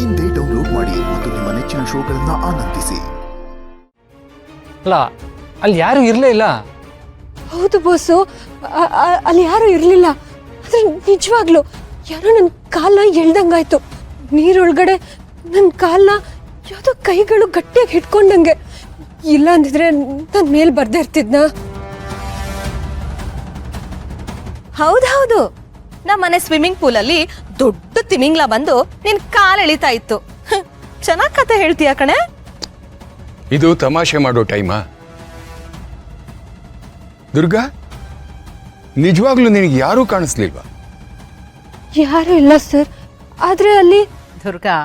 ಇಂದೇ ಡೌನ್ಲೋಡ್ ಮಾಡಿ ಮತ್ತು ನಿಮ್ಮ ನೆಚ್ಚಿನ ಶೋಗಳನ್ನ ಆನಂದಿಸಿ. ಅಲ್ಲ, ಅಲ್ಲಿ ಯಾರು ಇರಲೇ ಇಲ್ಲ. ಹೌದು ಬಾಸು, ಅಲ್ಲಿ ಯಾರು ಇರಲಿಲ್ಲ. ಆದ್ರೆ ನಿಜವಾಗ್ಲು ಯಾರೋ ನನ್ನ ಕಾಲನ್ನ ಎಳ್ದಂಗಾಯ್ತು. ನೀರೊಳಗಡೆ ನನ್ನ ಕಾಲನ್ನ ಯಾವುದೋ ಕೈಗಳು ಗಟ್ಟಿಯಾಗಿ ಹಿಡ್ಕೊಂಡಂಗೆ. ಇಲ್ಲ ಅಂದಿದ್ರೆ ನನ್ನ ಮೇಲೆ ಬರ್ದೇ ಇರ್ತಿದ್ನ. ಹೌದೌದು, ನಮ್ಮನೆ ಸ್ವಿಮ್ಮಿಂಗ್ ಪೂಲಲ್ಲಿ ದೊಡ್ಡ ತಿಮಿಂಗ್ಲ ಬಂದು ನಿನ್ ಕಾಲ್ ಎಳಿತಾ ಇತ್ತು. ಚೆನ್ನಾಗ್ ಕತೆ ಹೇಳ್ತೀಯ ಕಣೆ. ಇದು ತಮಾಷೆ ಮಾಡೋ ಟೈಮಾ? ದುರ್ಗಾ, ನಿಜವಾಗ್ಲೂ ನಿನಗೆ ಯಾರೂ ಕಾಣಿಸ್ಲಿಲ್ವಾ? ಯಾರು ಇಲ್ಲ ಸರ್. ಆದ್ರೆ ಅಲ್ಲಿ ದುರ್ಗಾ,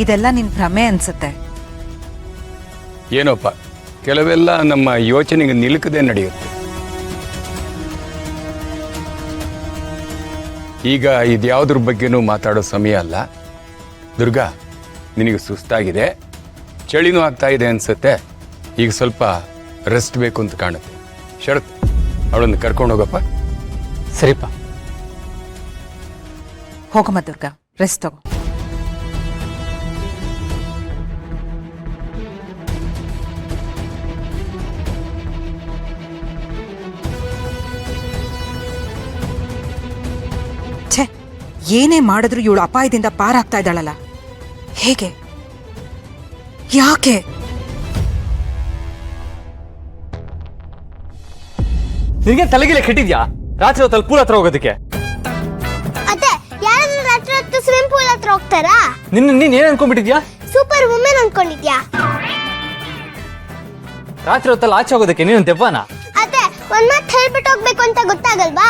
ಇದೆಲ್ಲ ನಿನ್ ಭ್ರಮೆ ಅನ್ಸುತ್ತೆ. ಏನೋಪ್ಪ, ಕೆಲವೆಲ್ಲ ನಮ್ಮ ಯೋಚನೆಗೆ ನಿಲುಕದೆ ನಡೆಯುತ್ತೆ. ಈಗ ಇದ್ಯಾವುದ್ರ ಬಗ್ಗೆನೂ ಮಾತಾಡೋ ಸಮಯ ಅಲ್ಲ. ದುರ್ಗಾ, ನಿನಗೆ ಸುಸ್ತಾಗಿದೆ, ಚಳಿನೂ ಆಗ್ತಾ ಇದೆ ಅನ್ಸುತ್ತೆ. ಈಗ ಸ್ವಲ್ಪ ರೆಸ್ಟ್ ಬೇಕು ಅಂತ ಕಾಣುತ್ತೆ. ಶರತ್, ಅವಳನ್ನು ಕರ್ಕೊಂಡು ಹೋಗಪ್ಪ. ಸರಿಪ್ಪ. ಹೋಗಮ್ಮ ದುರ್ಗಾ, ರೆಸ್ಟ್ ತಗೋ. ಛೆ, ಏನೇ ಮಾಡಿದ್ರು ಇವಳು ಅಪಾಯದಿಂದ ಪಾರಾಗ್ತಾ ಇದ್ದಾಳಲ್ಲ. ಹೇಗೆ? ಯಾಕೆ? ನಿನಗೆ ತಲೆಗಿಲೆ ಕೆಟ್ಟಿದ್ಯಾ? ರಾತ್ರಿ ಹೊತ್ತಲ್ಲಿ ಪೂಲ್ ಹತ್ರ ಹೋಗೋದಕ್ಕೆ? ಅತ್ತೆ, ಯಾರಾದ್ರೂ ರಾತ್ರಿ ಹೊತ್ತು ಸ್ವಿಮ್ಮಿಂಗ್ ಪೂಲ್ ಹತ್ರ ಹೋಗ್ತಾರಾ? ನೀನ್ ಏನ್ ಅನ್ಕೊಂಡ್ಬಿಟ್ಟಿದ್ಯಾ? Super women ಅನ್ಕೊಂಡಿದ್ಯಾ? ರಾತ್ರಿ ಹೊತ್ತಲ್ಲಿ ಆಚೆ ಹೋಗೋದಕ್ಕೆ ನೀನು ದೆವ್ವನ? ಅತ್ತೆ, ಒಂದ್ ಮಾತು ಹೇಳ್ಬಿಟ್ಟು ಹೋಗ್ಬೇಕು ಅಂತ ಗೊತ್ತಾಗಲ್ವಾ?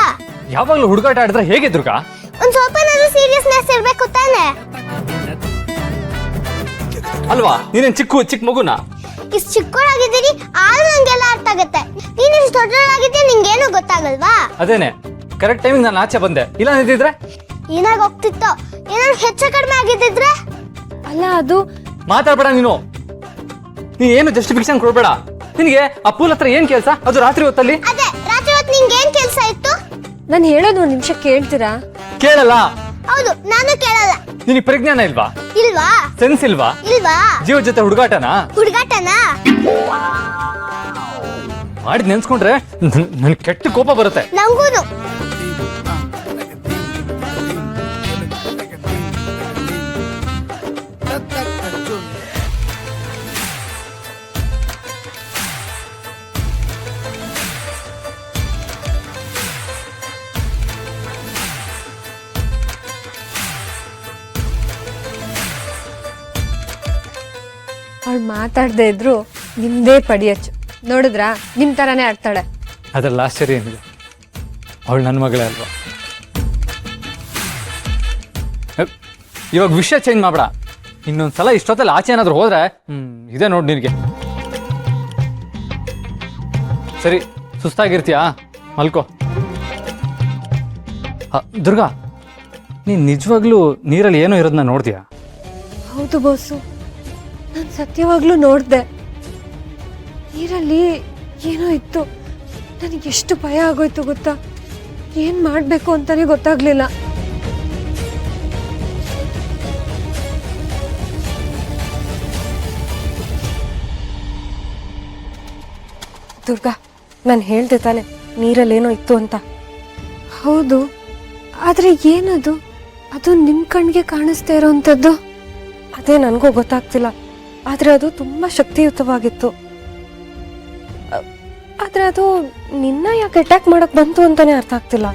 ಯಾವಾಗ್ಲೂ ಹುಡುಗಾಟ ಆಡಿದ್ರೆ ಹೇಗೆ ದುರ್ಗಾ? ಒಂದ್ ಸ್ವಲ್ಪನಾದ್ರೂ ಸೀರಿಯಸ್ನೆಸ್ ಇರ್ಬೇಕು ತಾನೆ? ಅಲ್ವಾ? ನೀನೇನ್ ಚಿಕ್ಕ ಮಗುನ? ಇಷ್ಟು ಚಿಕ್ಕವಳಾಗಿದ್ದೀರಿ, ಆದ್ರೂ ನಂಗೆಲ್ಲ ಅರ್ಥ ಆಗತ್ತೆ. ನೀನ್ ಇಷ್ಟು ದೊಡ್ಡವಳಾಗಿದ್ದೆ, ನಿಂಗೇನು ಗೊತ್ತಾಗಲ್ವಾ? ಅದೇನೆ, ಕರೆಕ್ಟ್ ಟೈಮಿಗೆ ನಾನು ಆಚೆ ಬಂದೆ. ಇಲ್ಲ ಅಂದಿದ್ರೆ ಏನಾಗ ಹೋಗ್ತಿತ್ತೋ? ಏನಾದ್ರು ಹೆಚ್ಚು ಕಡಿಮೆ ಆಗಿದ್ದಿದ್ರೆ? ಅಲ್ಲ, ಅದು ಮಾತಾಡ್ಬೇಡ ನೀನು. ನೀ ಏನು ಜಸ್ಟಿಫಿಕೇಶನ್ ಕೊಡ್ಬೇಡ. ನಿನಗೆ ಆ ಪೂಲ್ ಹತ್ರ ಏನ್ ಕೆಲಸ? ಅದು ರಾತ್ರಿ ಹೊತ್ತಲ್ಲಿ? ಅದೇ, ರಾತ್ರಿ ಹೊತ್ತು ನಿಂಗೇನ್ ಕೆಲ್ಸ ಇತ್ತು? ನಾನು ಹೇಳೋದು ಒಂದು ನಿಮಿಷ ಕೇಳ್ತೀರಾ? ಕೇಳಲ್ಲ. ಹೌದು, ನಾನು ಕೇಳಲ್ಲ. ನಿನಗೆ ಪರಿಜ್ಞಾನ ಇಲ್ವಾ? ಇಲ್ವಾ? ಸೆನ್ಸ್ ಇಲ್ವಾ? ಇಲ್ವಾ? ಜೀವ ಜೊತೆ ಹುಡುಗಾಟನಾ? ಹುಡುಗಾಟನಾ? ಮಾಡಿದ್ ನೆನ್ಸ್ಕೊಂಡ್ರೆ ನನ್ ಕೆಟ್ಟ ಕೋಪ ಬರುತ್ತೆ. ನಂಗೂನು. ಅವಳು ಮಾತಾಡದೆ ಇದ್ರು ನಿಮ್ದೇ ಪಡಿಯಚ್ಚು. ನೋಡಿದ್ರಾ, ನಿಮ್ ತರಾನೇ ಆಡ್ತಾಳೆ. ಅದ್ರಲ್ಲಿ ಆಶ್ಚರ್ಯ ಏನಿದೆ? ಅವಳು ನನ್ನ ಮಗಳೇ ಅಲ್ವಾ? ಇವಾಗ ವಿಷಯ ಚೇಂಜ್ ಮಾಡ್ಬೇಡ. ಇನ್ನೊಂದ್ಸಲ ಇಷ್ಟೊತ್ತಲ್ಲಿ ಆಚೆ ಏನಾದ್ರು ಹೋದ್ರೆ ಇದೆ ನೋಡಿ ನಿನಗೆ. ಸರಿ, ಸುಸ್ತಾಗಿರ್ತೀಯಾ? ಮಲ್ಕೋ. ದುರ್ಗಾ, ನೀನ್ ನಿಜವಾಗ್ಲೂ ನೀರಲ್ಲಿ ಏನೋ ಇರೋದನ್ನ ನೋಡ್ತೀಯಾ? ಹೌದು ಬಾಸು, ನಾನು ಸತ್ಯವಾಗ್ಲೂ ನೋಡ್ದೆ. ನೀರಲ್ಲಿ ಏನೋ ಇತ್ತು. ನನಗೆ ಎಷ್ಟು ಭಯ ಆಗೋಯ್ತು ಗೊತ್ತಾ? ಏನ್ ಮಾಡ್ಬೇಕು ಅಂತಾನೆ ಗೊತ್ತಾಗ್ಲಿಲ್ಲ. ದುರ್ಗಾ, ನಾನು ಹೇಳ್ದೆ ತಾನೆ ನೀರಲ್ಲೇನೋ ಇತ್ತು ಅಂತ. ಹೌದು, ಆದ್ರೆ ಏನದು? ಅದು ನಿಮ್ ಕಣ್ಗೆ ಕಾಣಿಸ್ತಾ ಇರೋಂಥದ್ದು. ಅದೇ ನನಗೂ ಗೊತ್ತಾಗ್ತಿಲ್ಲ. ಆದ್ರೆ ಅದು ತುಂಬಾ ಶಕ್ತಿಯುತವಾಗಿತ್ತು. ಆದ್ರೆ ಅದು ನಿನ್ನ ಯಾಕೆ ಅಟ್ಯಾಕ್ ಮಾಡಕ್ ಬಂತು ಅಂತಾನೆ ಅರ್ಥ ಆಗ್ತಿಲ್ಲ.